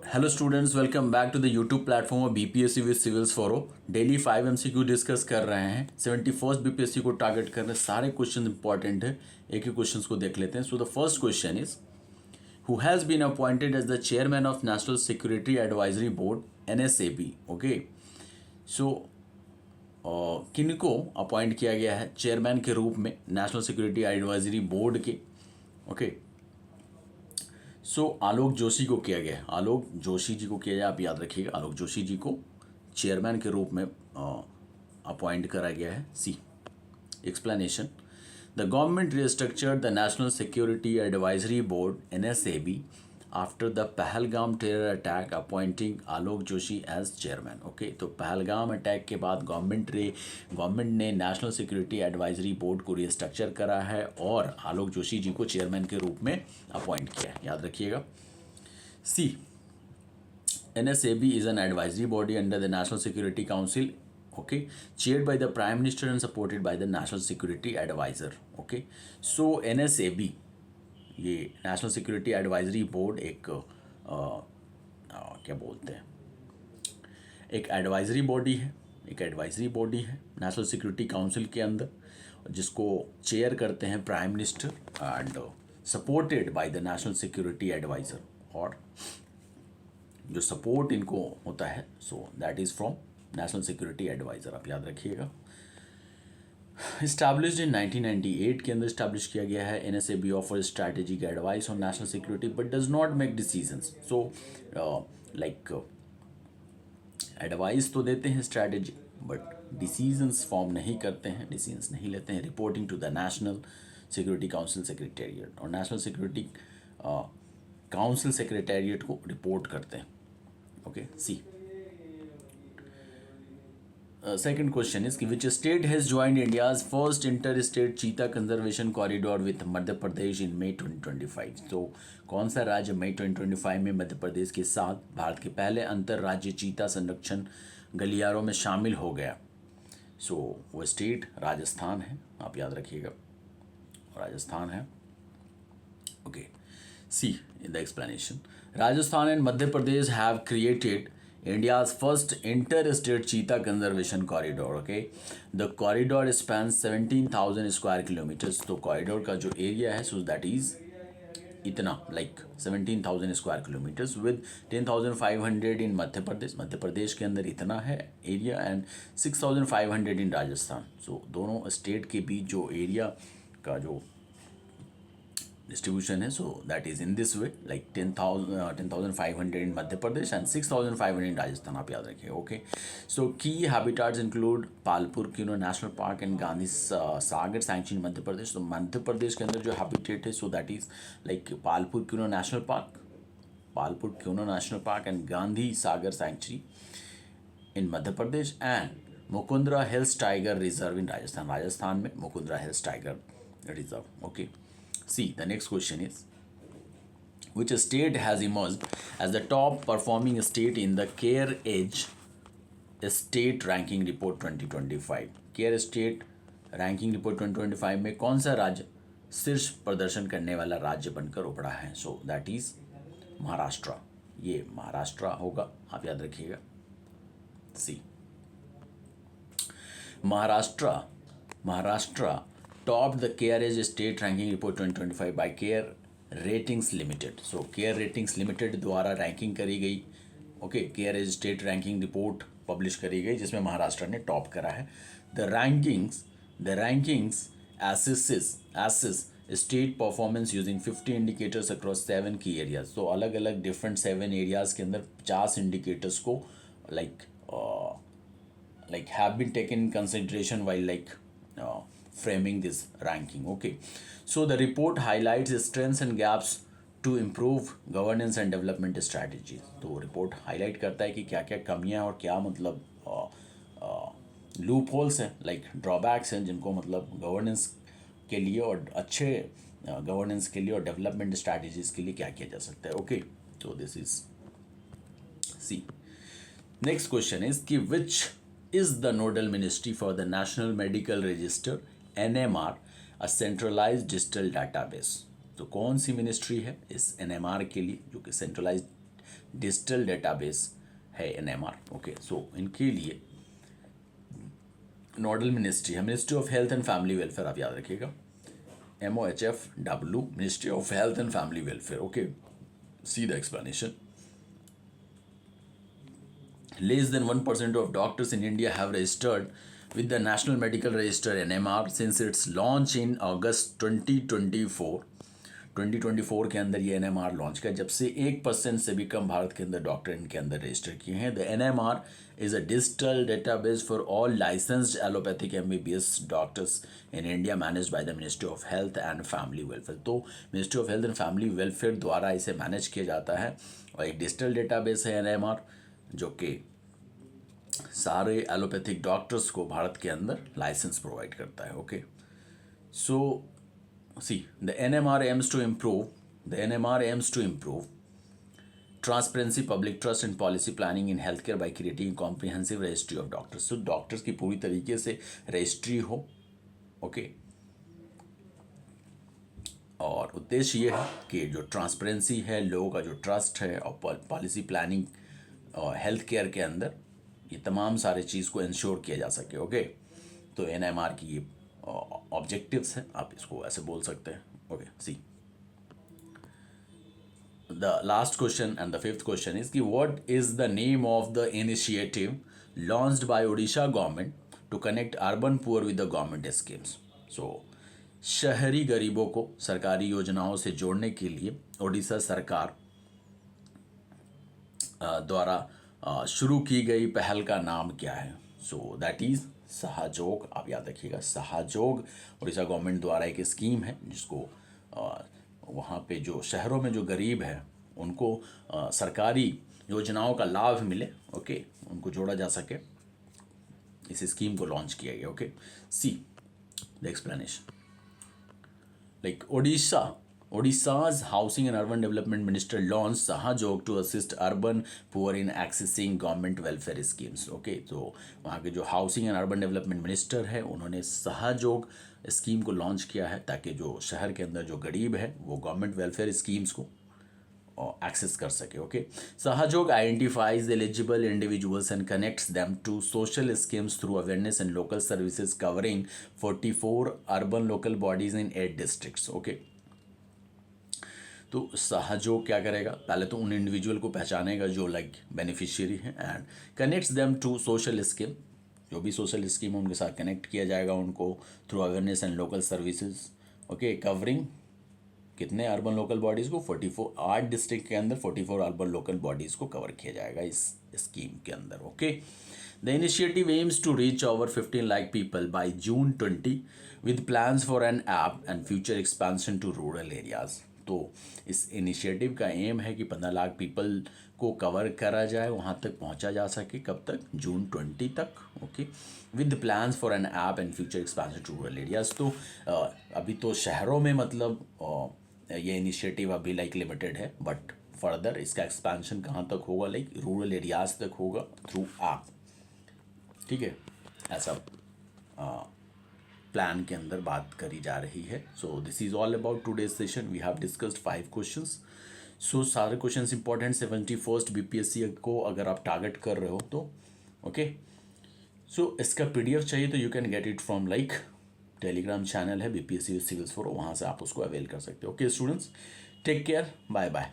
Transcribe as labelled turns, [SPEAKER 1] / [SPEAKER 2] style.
[SPEAKER 1] Hello students, welcome back to the YouTube platform of BPSC with civils फॉरो। Daily 5 MCQ discuss कर रहे हैं। 71st BPSC को target कर रहे हैं। सारे क्वेश्चन इंपॉर्टेंट है, एक ही क्वेश्चंस को देख लेते हैं। So the first question is who has been appointed as the chairman of national security advisory board NSAB. Okay, so किनको अपॉइंट किया गया है चेयरमैन के रूप में नेशनल सिक्योरिटी एडवाइजरी बोर्ड के। ओके, सो आलोक जोशी को किया गया है। आलोक जोशी जी को किया गया, आप याद रखिएगा, आलोक जोशी जी को चेयरमैन के रूप में अपॉइंट करा गया है। See explanation, the government restructured the national security advisory board NSAB after the Pahalgam terror attack appointing Alok Joshi as chairman. Okay, तो पहलगाम अटैक के बाद गवर्नमेंट ने नेशनल सिक्योरिटी एडवाइजरी बोर्ड को रिस्ट्रक्चर करा है और आलोक जोशी जी को चेयरमैन के रूप में अपॉइंट किया है, याद रखिएगा। सी NSAB is an advisory body under the National Security Council, okay, chaired by the Prime Minister and supported by the National Security Advisor. Okay, so NSAB ये नेशनल सिक्योरिटी एडवाइजरी बोर्ड एक क्या बोलते हैं, एक एडवाइजरी बॉडी है, एक advisory body है national security council के अंदर, जिसको चेयर करते हैं prime minister and supported by the national security adviser. और जो सपोर्ट इनको होता है so that is from national security adviser, आप याद रखिएगा। इस्टेब्लिश्ड इन 1998 के अंदर इस्टेब्लिश किया गया है। NSAB offer strategic advice on national security but does not make decisions. So like advice तो देते हैं स्ट्रैटेजी बट डिसीजंस फॉर्म नहीं करते हैं, डिसीजंस नहीं लेते हैं। Reporting to the national security council secretariat, और नेशनल सिक्योरिटी काउंसिल सेक्रेटेरिएट को रिपोर्ट करते हैं। Okay, see second question is which state has joined India's first interstate cheetah conservation corridor with Madhya Pradesh in May 2025। तो कौन सा राज्य मई 2025 में मध्य प्रदेश के साथ भारत के पहले अंतर राज्य चीता संरक्षण गलियारों में शामिल हो गया। सो वो स्टेट राजस्थान है, आप याद रखिएगा, राजस्थान है। Okay, see in the explanation, Rajasthan and Madhya Pradesh have created India's first interstate cheetah conservation corridor. Okay, the corridor spans 17,000 square kilometers. तो corridor का जो एरिया है so that is इतना like 17,000 square kilometres with 10,500 in Madhya प्रदेश। मध्य प्रदेश के अंदर इतना है एरिया एंड 6,500 इन राजस्थान। सो दोनों स्टेट के बीच जो एरिया का जो डिस्ट्रीब्यूशन है so that is in this way, like 10,500 in Madhya Pradesh and 6,500 in Rajasthan, आप याद रखिए। Okay, so key habitats include Palpur Kuno national park and Gandhi Sagar sanctuary Madhya Pradesh. तो मध्य प्रदेश के अंदर जो हैबिटेट है so that is like Palpur Kuno national park and Gandhi Sagar sanctuary in Madhya Pradesh and Mukundra hills tiger reserve in Rajasthan. Rajasthan में Mukundra hills tiger reserve. Okay, see the next question is which state has emerged as the top performing state in the care edge state ranking report 2025। care state ranking report 2025 में कौन सा राज्य शीर्ष प्रदर्शन करने वाला राज्य बनकर उभरा है। सो दैट इज महाराष्ट्र, ये महाराष्ट्र होगा, आप याद रखिएगा। सी Maharashtra topped the care edge state ranking report 2025 by care ratings limited। so care ratings limited द्वारा रैंकिंग करी गई। Okay, care edge state ranking report publish करी गई जिसमें महाराष्ट्र ने टॉप करा है। the rankings assess state performance using 50 indicators across 7 key areas। तो अलग अलग डिफरेंट 7 एरियाज के अंदर 50 इंडिकेटर्स को like have been taken in consideration while framing this ranking। okay, so the report highlights strengths and gaps to improve governance and development strategies। तो report highlight करता है कि क्या क्या कमियां और क्या मतलब लूप होल्स हैं, लाइक ड्रॉबैक्स हैं, जिनको मतलब गवर्नेंस के लिए और अच्छे गवर्नेंस के लिए और डेवलपमेंट स्ट्रैटेजीज के लिए क्या किया जा सकता है। ओके, तो this is C. Next question is कि which is the nodal ministry for the National Medical Register NMR, a centralized digital database। तो कौन सी मिनिस्ट्री है इस NMR के लिए, जो कि सेंट्रलाइज्ड डिजिटल डेटाबेस है NMR। ओके, सो इनके लिए नोडल मिनिस्ट्री है ministry of health and family welfare, आप याद रखिएगा, MOHFW, ministry of health and family welfare. Okay, see the explanation. Less than 1% of doctors in India have registered with the National Medical Register NMR since its launch in August 2024। 2024 के अंदर ये NMR launch किया, जब से 1% से भी कम भारत के अंदर डॉक्टर इनके अंदर रजिस्टर किए हैं। The NMR is a digital database for all licensed allopathic MBBS doctors in India managed by the Ministry of Health and Family Welfare। तो Ministry of Health and Family Welfare द्वारा इसे manage किया जाता है और एक डिजिटल डेटाबेस है NMR जो कि सारे एलोपैथिक डॉक्टर्स को भारत के अंदर लाइसेंस प्रोवाइड करता है। Okay, so see the NMR aims to improve transparency, public trust and policy planning in health care by creating comprehensive registry of doctors. तो डॉक्टर्स की पूरी तरीके से रजिस्ट्री हो। ओके, और उद्देश्य ये है कि जो ट्रांसपेरेंसी है, लोगों का जो ट्रस्ट है और पॉलिसी प्लानिंग और हेल्थ केयर के अंदर ये तमाम सारे चीज़ को इंश्योर किया जा सके। ओके, तो NMR की ये ऑब्जेक्टिव्स हैं, आप इसको ऐसे बोल सकते हैं। Okay, see the last question and the fifth question is कि what is the name of the initiative launched by Odisha government to connect urban poor with the government schemes. So शहरी गरीबों को सरकारी योजनाओं से जोड़ने के लिए ओडिशा सरकार द्वारा शुरू की गई पहल का नाम क्या है? सो दैट इज़ सहयोग। आप याद रखिएगा, सहयोग उड़ीसा गवर्नमेंट द्वारा एक स्कीम है जिसको वहाँ पे जो शहरों में जो गरीब है उनको सरकारी योजनाओं का लाभ मिले। ओके, उनको जोड़ा जा सके, इस स्कीम को लॉन्च किया गया। Okay, see the explanation. Like Odisha's Housing and Urban Development Minister launched Sahajog to assist urban poor in accessing government welfare schemes। Okay, तो वहाँ के जो housing and urban development minister है उन्होंने सहयोग स्कीम को लॉन्च किया है ताकि जो शहर के अंदर जो गरीब है वो गवर्नमेंट वेलफेयर स्कीम्स को एक्सेस कर सके। Okay, Sahyog identifies eligible individuals and connects them to social schemes through awareness and local services covering 44 urban local bodies in 8 districts. Okay, तो सहयोग क्या करेगा? पहले तो उन इंडिविजुअल को पहचानेगा जो लाइक बेनिफिशियरी है and connects them to social scheme, जो भी सोशल स्कीम है उनके साथ कनेक्ट किया जाएगा उनको through awareness and local services. Okay, covering कितने अर्बन लोकल बॉडीज़ को? 44, 8 डिस्ट्रिक्ट के अंदर 44 अर्बन लोकल बॉडीज़ को कवर किया जाएगा इस स्कीम के अंदर। Okay, the initiative aims to reach over 15 lakh people by June 20 with plans for an app and future expansion to rural areas. तो इस इनिशिएटिव का एम है कि 15 लाख पीपल को कवर करा जाए, वहाँ तक पहुँचा जा सके। कब तक? जून 20 तक। Okay, with plans for an app and future expansion to rural areas. तो अभी तो शहरों में मतलब ये इनिशिएटिव अभी लाइक लिमिटेड है, बट फर्दर इसका एक्सपेंशन कहाँ तक होगा? लाइक रूरल एरियाज तक होगा थ्रू ऐप। ठीक है, ऐसा प्लान के अंदर बात करी जा रही है। So this is all about today's session. We have discussed 5 questions. So सारे क्वेश्चंस इंपॉर्टेंट 71st BPSC को अगर आप टारगेट कर रहे हो तो ओके। सो इसका PDF चाहिए तो you can get it from like Telegram channel है BPSC सिविल्स फॉर, वहाँ से आप उसको अवेल कर सकते हो। Okay students, take care, bye bye.